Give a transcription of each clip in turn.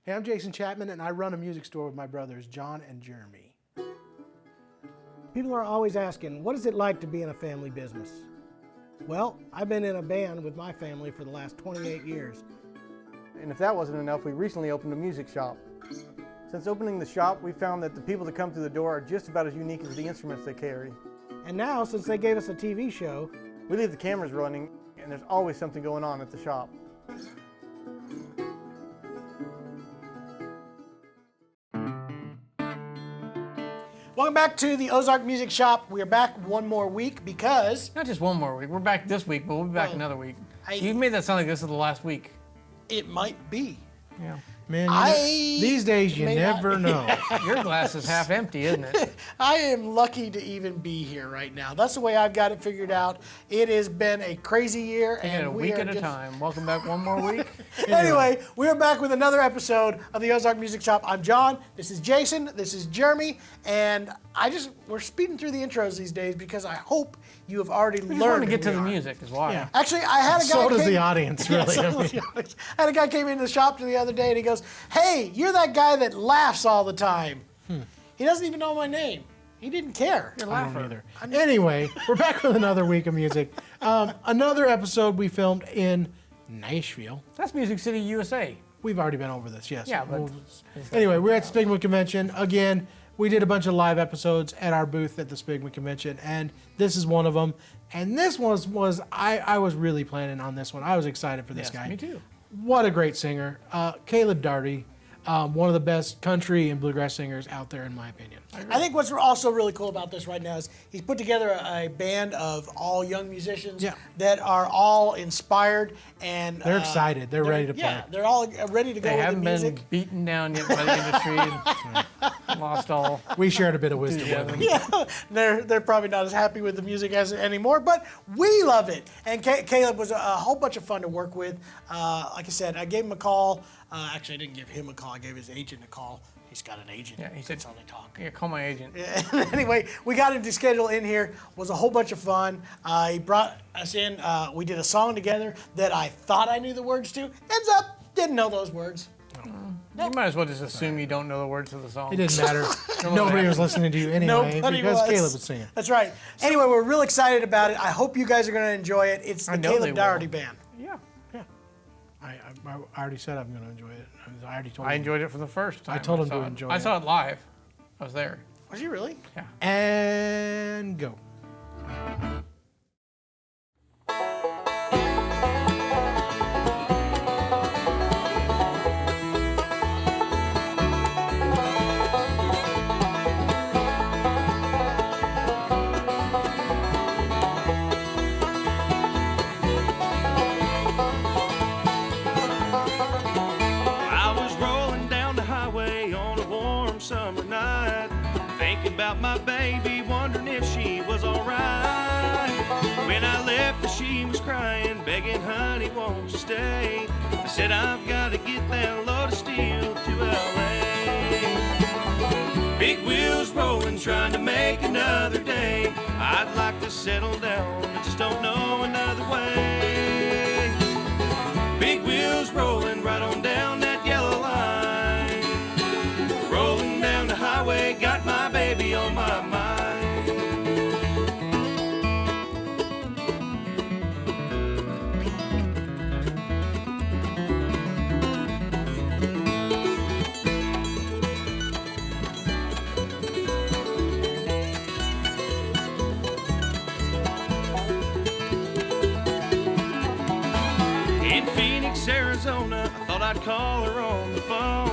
Hey, I'm Jason Chapman, and I run a music store with my brothers, John and Jeremy. People are always asking, what is it like to be in a family business? Well, I've been in a band with my family for the last 28 years. And if that wasn't enough, we recently opened a music shop. Since opening the shop, we found that the people that come through the door are just about as unique as the instruments they carry. And now, since they gave us a TV show, We leave the cameras running, and there's always something going on at the shop. Welcome back to the Ozark Music Shop. We are back one more week because Not just one more week. We're back this week, but we'll be back another week. You made that sound like this is the last week. it might be. Yeah. Man, these days you never know. Your glass is half empty, isn't it? I am lucky to even be here right now. That's the way I've got it figured out. It has been a crazy year. And a week at a time. Welcome back one more week. Anyway, we are back with another episode of the Ozark Music Shop. I'm John. This is Jason. This is Jeremy. And we're speeding through the intros these days because I hope you have already We just learned want to get to the are. music is why. Yeah. Actually, I had a guy. So does came- the audience, Yeah, really. so does the audience. I had a guy came into the shop the other day and he goes, "Hey, you're that guy that laughs all the time." He doesn't even know my name. He didn't care. You're I don't laughing. either. Anyway, we're back with another week of music. Another episode we filmed in Nashville. That's Music City, USA. We've already been over this, yes. Yeah, but Anyway, we're at SPBGMA Convention. Again, we did a bunch of live episodes at our booth at the SPBGMA Convention, and this is one of them. And this was I was really planning on this one. I was excited for this yes, guy. me too. What a great singer. Caleb Daugherty, one of the best country and bluegrass singers out there, in my opinion. I think what's also really cool about this right now is he's put together a band of all young musicians that are all inspired and They're excited. They're ready to play. Yeah, they're all ready to go They with the haven't music. been beaten down yet by the industry and lost all. We shared a bit of wisdom Yeah. with them. Yeah, they're probably not as happy with the music as anymore, but we love it. And Caleb was a whole bunch of fun to work with. Like I said, I gave him a call. Actually, I didn't give him a call. I gave his agent a call. He's got an agent. Yeah, he said, That's how they talk. Yeah, call my agent. Anyway, we got him to schedule in here. It was a whole bunch of fun. He brought us in. We did a song together that I thought I knew the words to. Ends up, didn't know those words. You might as well just assume you don't know the words to the song. It didn't matter. Nobody was listening to you anyway Nobody because was. Caleb was singing. That's right. Anyway, we're real excited about it. I hope you guys are going to enjoy it. It's the I know they Caleb will. Daugherty Band. Yeah. I already said I'm going to enjoy it. I already told I him. enjoyed it for the first time. I told him saw to it. enjoy I it. saw it live. I was there. Was you really? Yeah. And go. I was rolling down the highway on a warm summer night, thinking about my baby, wondering if she was alright. When I left her, she was crying, begging, "Honey, won't you stay?" I said, "I've got to get that load of steel to LA." Big wheels rolling, trying to make another day. I'd like to settle down, I just don't know another way. Big wheels rolling right on down that yellow line. Rolling down the highway, got my baby on my mind. In Phoenix, Arizona, I thought I'd call her on the phone.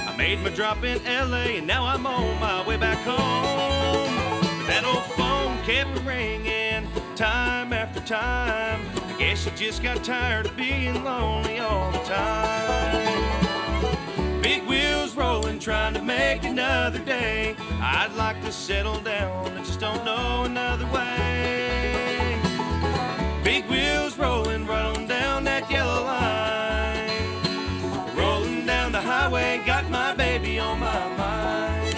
I made my drop in LA and now I'm on my way back home. But that old phone kept ringing time after time. I guess she just got tired of being lonely all the time. Big wheels rolling, trying to make another day. I'd like to settle down, I just don't know another way. Big wheels rolling right on down that yellow line. Rolling down the highway, got my baby on my mind.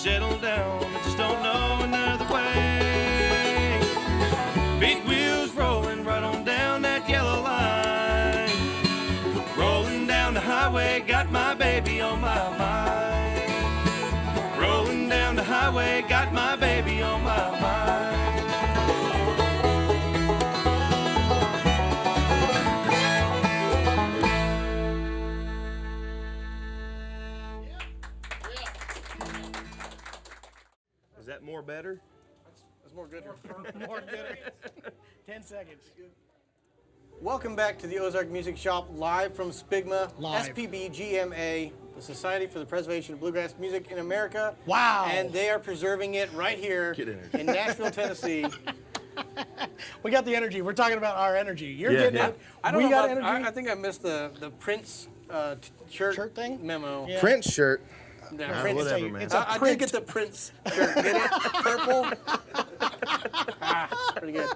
settle down. I just don't know another way. Big wheels rolling right on down that yellow line. Rolling down the highway, got my baby on my mind. Rolling down the highway, got my baby on my mind. Is that more better? That's more good. More good. 10 seconds. Welcome back to the Ozark Music Shop, live from SPBGMA, Live. SPBGMA, the Society for the Preservation of Bluegrass Music in America. Wow. And they are preserving it right here in Nashville, Tennessee. We got the energy. We're talking about our energy. You're Yeah, getting yeah. it. I don't We know got about, energy. I think I missed the Prince shirt thing? memo. Yeah. Prince shirt. Yeah, Prince, whatever, it's a- man. It's a I did print. get the Prince shirt. Get it? Purple. Pretty good.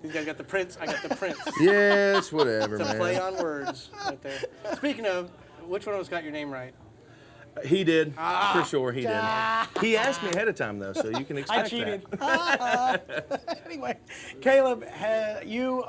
These guys got the Prince. I got the Prince. Yes, whatever, It's a play man. on words right there. Speaking of, which one of us got your name right? He did, for sure. He did. He asked me ahead of time though, so you can I expect cheated. that. Anyway, Caleb, you're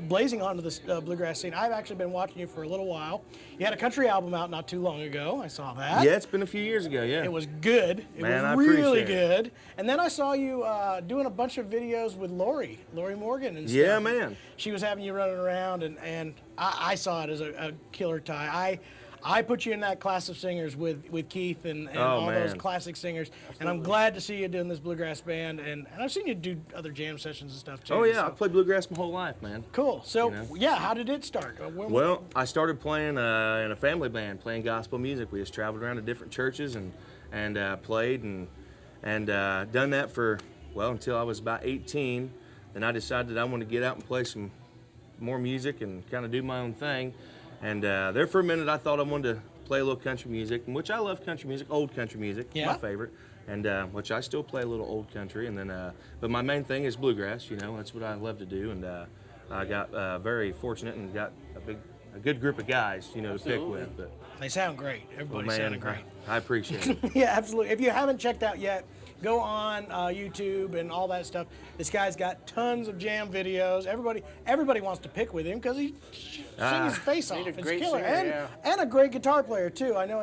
blazing onto this bluegrass scene. I've actually been watching you for a little while. You had a country album out not too long ago. I saw that. Yeah, it's been a few years ago. Yeah. It was good. It Man, I was really appreciate it. good. And then I saw you doing a bunch of videos with Lori Morgan and stuff. Yeah, man. She was having you running around, and I saw it as a killer tie. I put you in that class of singers with Keith and all those man. classic singers, and I'm glad to see you doing this bluegrass band. And I've seen you do other jam sessions and stuff too. Oh yeah, so- I've played bluegrass my whole life, man. Cool. So You know? yeah, how did it start? Well, I started playing in a family band, playing gospel music. We just traveled around to different churches and played and done that for until I was about 18. Then I decided I wanted to get out and play some more music and kind of do my own thing. And there for a minute, I thought I wanted to play a little country music, which I love country music, old country music, Yeah. my favorite, and which I still play a little old country. And then, but my main thing is bluegrass. You know, that's what I love to do. And I got very fortunate and got a good group of guys, you know, to pick with. But They sound great. Everybody man, sounded great. I appreciate it. Yeah, absolutely. If you haven't checked out yet, go on YouTube and all that stuff. This guy's got tons of jam videos. Everybody wants to pick with him because he sings his face off. He's a It's great killer, singer, and a great guitar player too. I know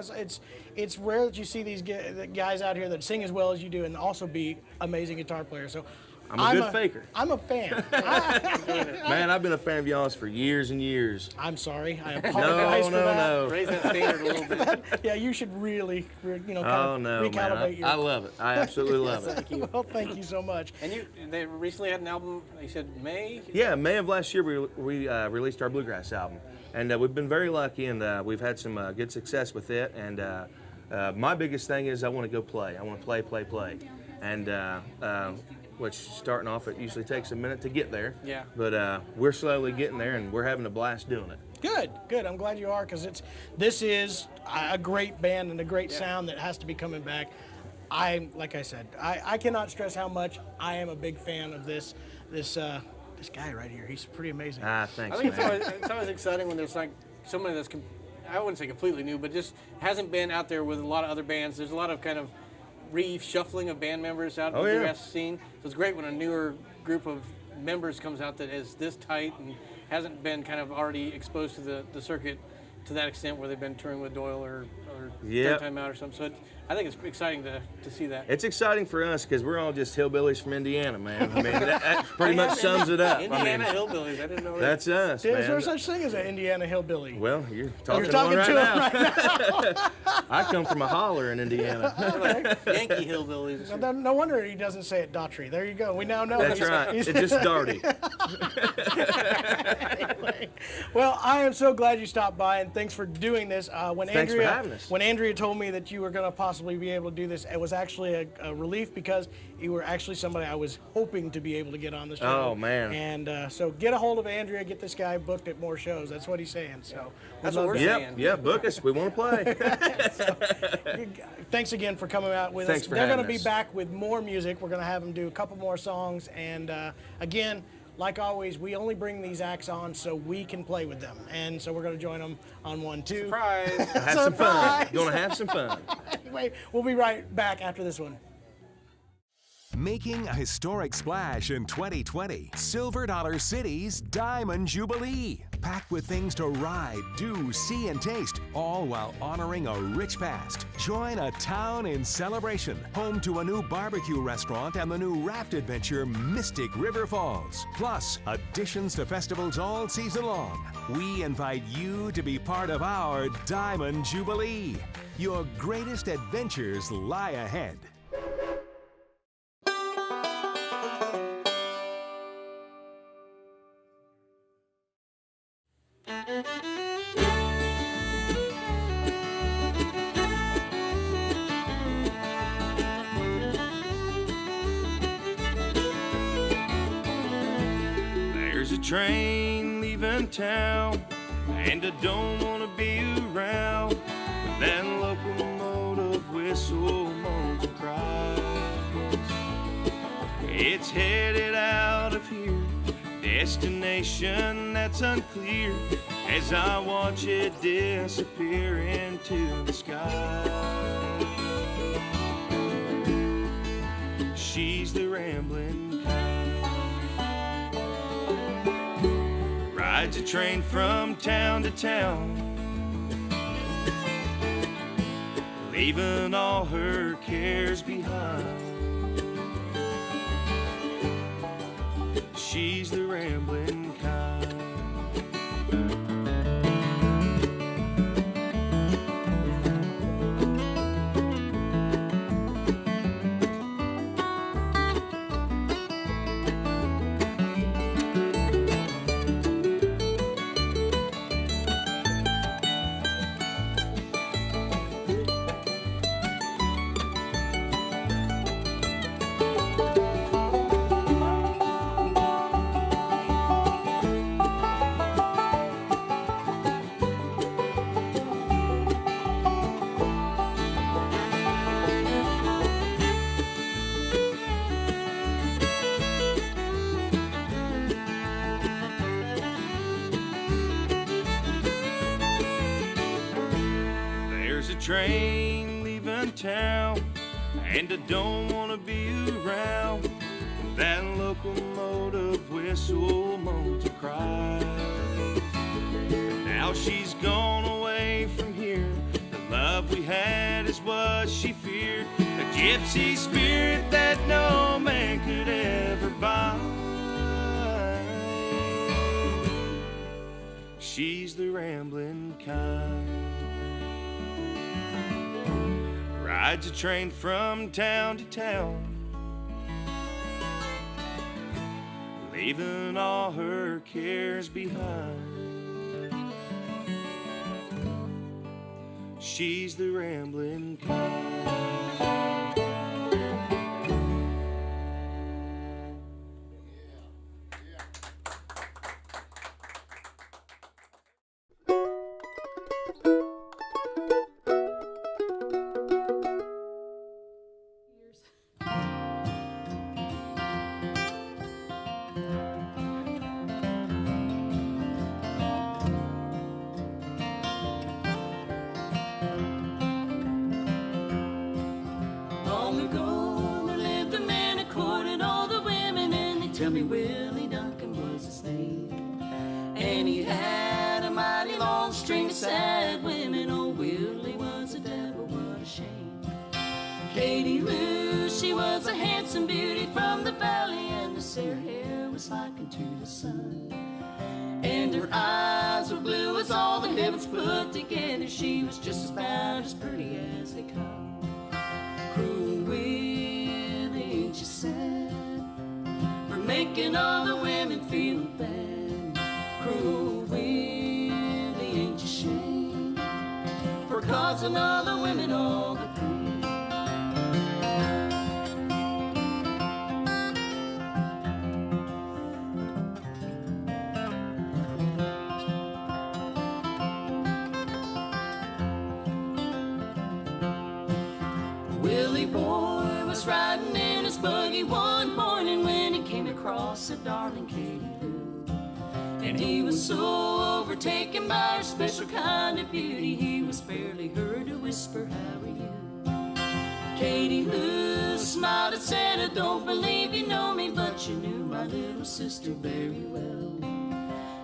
it's rare that you see these guys out here that sing as well as you do and also be amazing guitar players. So I'm a good faker. I'm a fan. Man, I've been a fan of y'all's for years and years. I'm sorry. I apologize for that. No. Raise that standard a little bit. Yeah, you should really, kind Oh of no, man! recalibrate I love it. I absolutely love it. Well, thank you so much. And they recently had an album, you said May? Yeah, May of last year we released our bluegrass album, and we've been very lucky, and we've had some good success with it. And my biggest thing is I want to go play. I want to play, and which starting off it usually takes a minute to get there. Yeah. But we're slowly getting there, and we're having a blast doing it. Good. I'm glad you are because this is a great band and a great sound that has to be coming back. Like I said, I cannot stress how much I am a big fan of this guy right here. He's pretty amazing. Thanks, I think man. it's always exciting when there's like somebody that's, I wouldn't say completely new, but just hasn't been out there with a lot of other bands. There's a lot of kind of reshuffling of band members out in the yeah. bluegrass scene. So it's great when a newer group of members comes out that is this tight and hasn't been kind of already exposed to the circuit to that extent where they've been touring with Doyle or Yep. Third Time Out or something. So I think it's exciting to see that. It's exciting for us because we're all just hillbillies from Indiana, man. I mean, that pretty much sums it up. Indiana I mean, Hillbillies. I didn't know that. that's us, Is there man. such thing as an Indiana hillbilly? Well, you're talking, You're talking to to one him right right now. I come from a holler in Indiana. Yankee Hillbillies. No wonder he doesn't say it Daugherty. There you go. We now know. That's right. It's just Daugherty. Anyway, well, I am so glad you stopped by, and thanks for doing this. Thanks for having us. When Andrea told me that you were going to possibly be able to do this, it was actually a relief because you were actually somebody I was hoping to be able to get on the show. Oh, man. And so get a hold of Andrea, get this guy booked at more shows. That's what he's saying. So That's we'd what love we're to- saying. Yep, book us. We want to play. Thanks again for coming out with Thanks us. for They're having going to be us. back with more music. We're going to have them do a couple more songs. And again, like always, we only bring these acts on so we can play with them. And so we're going to join them on one, too. Surprise! Have some fun. Gonna have some fun. Anyway, we'll be right back after this one. Making a historic splash in 2020, Silver Dollar City's Diamond Jubilee. Packed with things to ride, do, see, and taste, all while honoring a rich past. Join a town in celebration, home to a new barbecue restaurant and the new raft adventure, Mystic River Falls. Plus, additions to festivals all season long. We invite you to be part of our Diamond Jubilee. Your greatest adventures lie ahead. There's a train leaving town, and I don't want to be around when that locomotive whistle moans and cries. It's headed out of here, destination that's unclear, as I watch it disappear into the sky. She's the rambling kind, rides a train from town to town, leaving all her cares behind. She's the rambling kind. Train leaving town, and I don't want to be around when that locomotive whistle moans and cries. Now she's gone away from here. The love we had is what she feared, a gypsy spirit that no man could ever buy. She's the rambling kind, rides a train from town to town, leaving all her cares behind. She's the rambling kind. Tell me Willie Duncan was his name, and he had a mighty long string of sad women. Oh, Willie was a devil, what a shame. Katie Lou, she was a handsome beauty from the valley, and her hair was like unto the sun, and her eyes were blue as all the heavens put together. She was just about as pretty as they come. Cruel Willie, ain't you sad, making all the women feel bad? Cruel Willie, ain't you ashamed for causing all the women all the pain? Willie boy was riding in his buggy one morning when he came across a darling Katie. And he was so overtaken by her special kind of beauty, he was barely heard to whisper, how are you? Katie Lou smiled and said, I don't believe you know me, but you knew my little sister very well.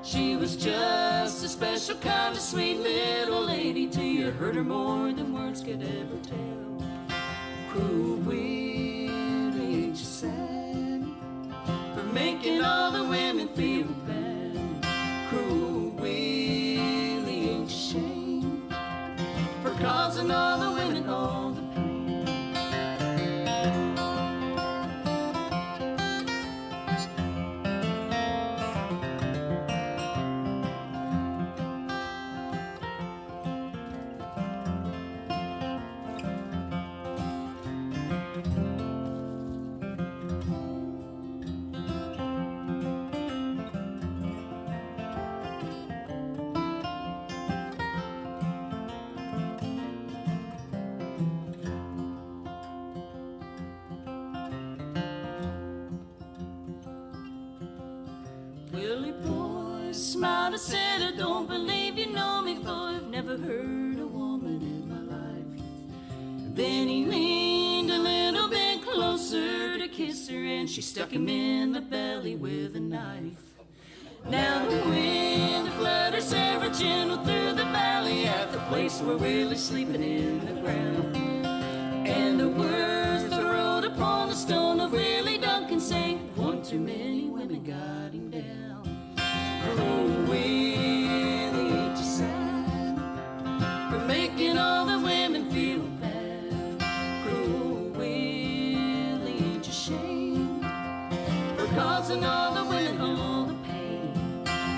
She was just a special kind of sweet little lady, till you hurt her more than words could ever tell. Cruel Willie, ain't you sad for making all the women feel bad? Cruel Willie, ain't you ashamed for causing all the women all the pain? Willie boy smiled and said, I don't believe you know me, for I've never heard a woman in my life. Then he leaned a little bit closer to kiss her, and she stuck him in the belly with a knife. Now the wind flutters ever gentle through the valley at the place where Willie's sleeping in the ground. And the words that wrote upon the stone of Willie Duncan say, one too many women got him down. Oh, Willie, ain't you sad for making all the women feel bad? Cruel Willie, ain't you ashamed for causing all the women all the pain?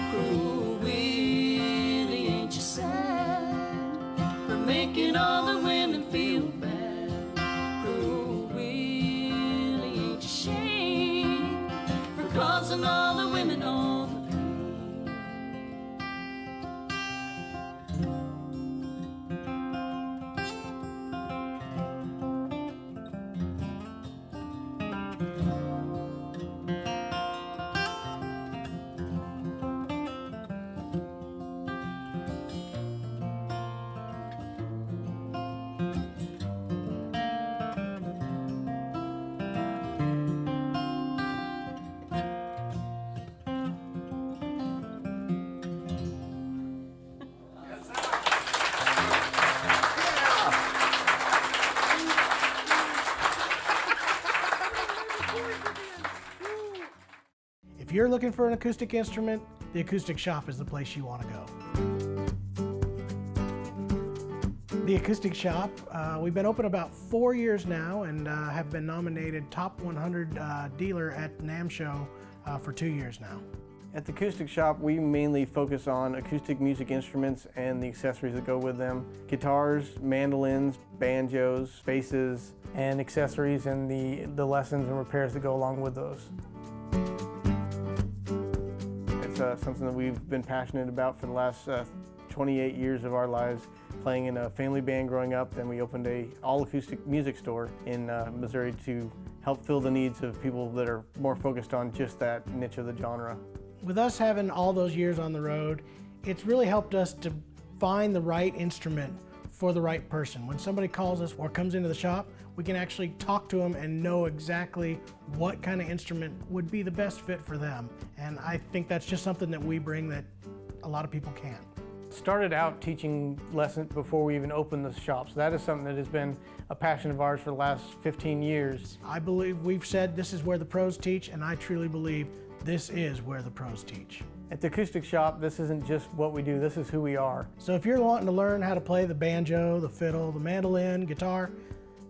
Cruel Willie, ain't you sad for making all the women feel bad? Cruel Willie, ain't you ashamed for causing all the women all the pain? If you're looking for an acoustic instrument, the Acoustic Shop is the place you want to go. The Acoustic Shop, we've been open about 4 years now and have been nominated Top 100 Dealer at NAMM Show for 2 years now. At the Acoustic Shop, we mainly focus on acoustic music instruments and the accessories that go with them. Guitars, mandolins, banjos, basses, and accessories and the lessons and repairs that go along with those. It's something that we've been passionate about for the last 28 years of our lives, playing in a family band growing up. Then we opened a all-acoustic music store in Missouri to help fill the needs of people that are more focused on just that niche of the genre. With us having all those years on the road, it's really helped us to find the right instrument for the right person. When somebody calls us or comes into the shop, we can actually talk to them and know exactly what kind of instrument would be the best fit for them. And I think that's just something that we bring that a lot of people can't. Started out teaching lessons before we even opened the shop, so that is something that has been a passion of ours for the last 15 years. I believe we've said this is where the pros teach, and I truly believe this is where the pros teach. At the Acoustic Shop, this isn't just what we do, this is who we are. So if you're wanting to learn how to play the banjo, the fiddle, the mandolin, guitar,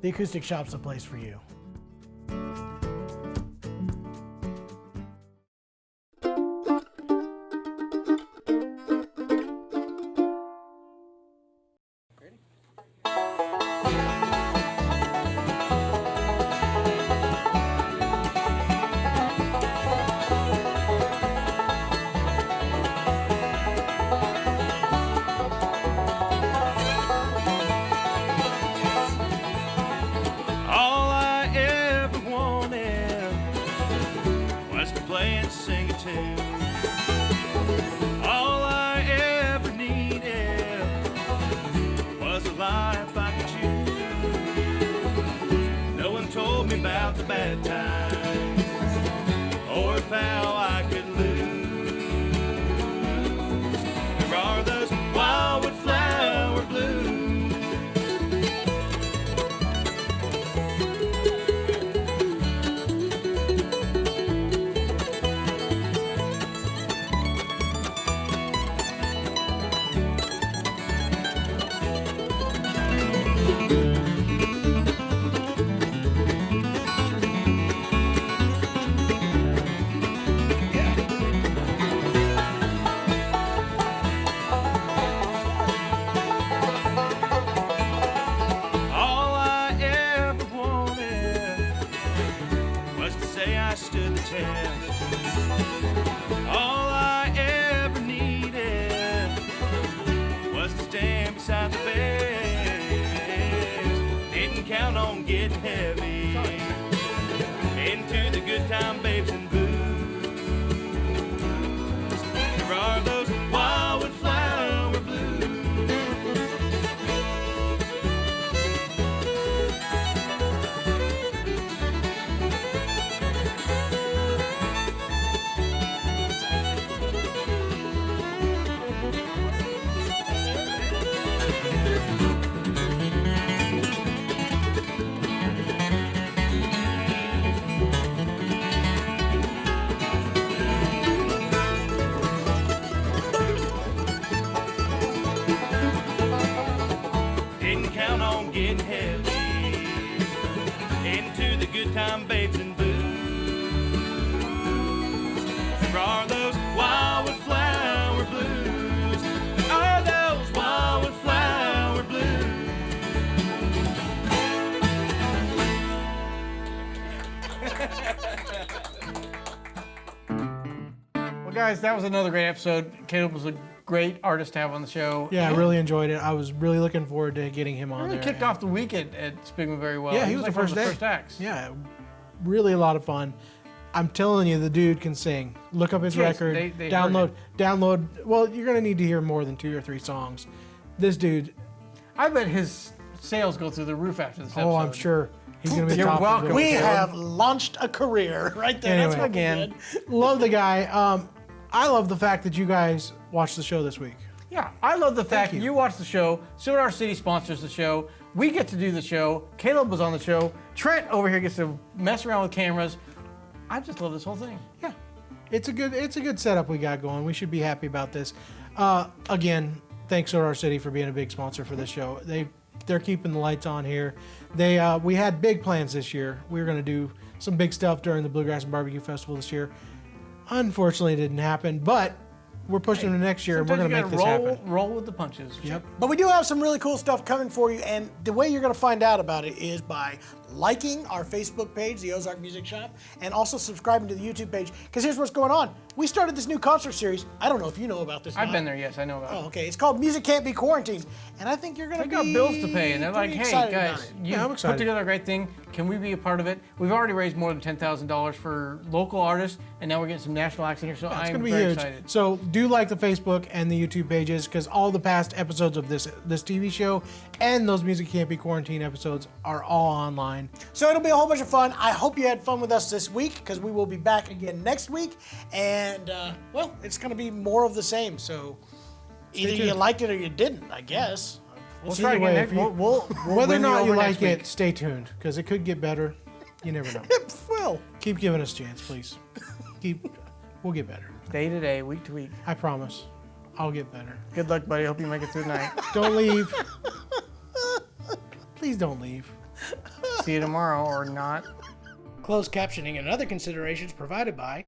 the Acoustic Shop's the place for you. Play and sing a tune. getting heavy. Into the good time, babes and booze. There are those wildflower blues. Didn't count on getting heavy. Into the good time, babes and booze. There are those wildflower blues. There are those wildflower blues. Well, guys, that was another great episode. Caleb was a great artist to have on the show. Yeah, I really enjoyed it. I was really looking forward to getting him on Really there. kicked off the week at Spigman very well. Yeah, he was like the first one of day. the first acts. Yeah, really a lot of fun. I'm telling you, the dude can sing. Look up his Yes, record. they download. Well, you're gonna need to hear more than 2 or 3 songs. This dude. I bet his sales go through the roof after this episode. Oh, I'm sure he's gonna be You're top. welcome. We have launched a career right there. That's Anyway. what we Again. did. Love the guy. I love the fact that you guys watched the show this week. Yeah, I love the fact you. that you watch the show. Silver Dollar City sponsors the show. We get to do the show. Caleb was on the show. Trent over here gets to mess around with cameras. I just love this whole thing. Yeah, it's a good setup we got going. We should be happy about this. Again, thanks to our city for being a big sponsor for this show. They're keeping the lights on here. We had big plans this year. We were going to do some big stuff during the Bluegrass and Barbecue Festival this year. Unfortunately, it didn't happen, but we're pushing to next year, and we're going to make this happen. Roll with the punches. Yep. But we do have some really cool stuff coming for you, and the way you're going to find out about it is by liking our Facebook page, the Ozark Music Shop, and also subscribing to the YouTube page. Because here's what's going on. We started this new concert series. I don't know if you know about this. I've been there, yes, I know about it. Oh, okay. It's called Music Can't Be Quarantined, and I think you're going to They got bills to pay, and they're like, pretty hey, excited about guys, it. you Yeah, I'm put excited. together a great thing. Can we be a part of it? We've already raised more than $10,000 for local artists, and now we're getting some national acts in here, so It's I'm going to be very huge. excited. So do like the Facebook and the YouTube pages, because all the past episodes of this TV show and those Music Can't Be Quarantine episodes are all online. So it'll be a whole bunch of fun. I hope you had fun with us this week, because we will be back again next week. And, well, it's going to be more of the same. So either you tuned. liked it or you didn't, I guess. We'll See try you again way, next if you- we'll Whether or win not you over like next week. it, stay tuned, because it could get better. You never know. Well, Keep giving us a chance, please. We'll get better. Day to day, week to week. I promise. I'll get better. Good luck, buddy. Hope you make it through the night. Don't leave. Please don't leave. See you tomorrow or not. closed captioning and other considerations provided by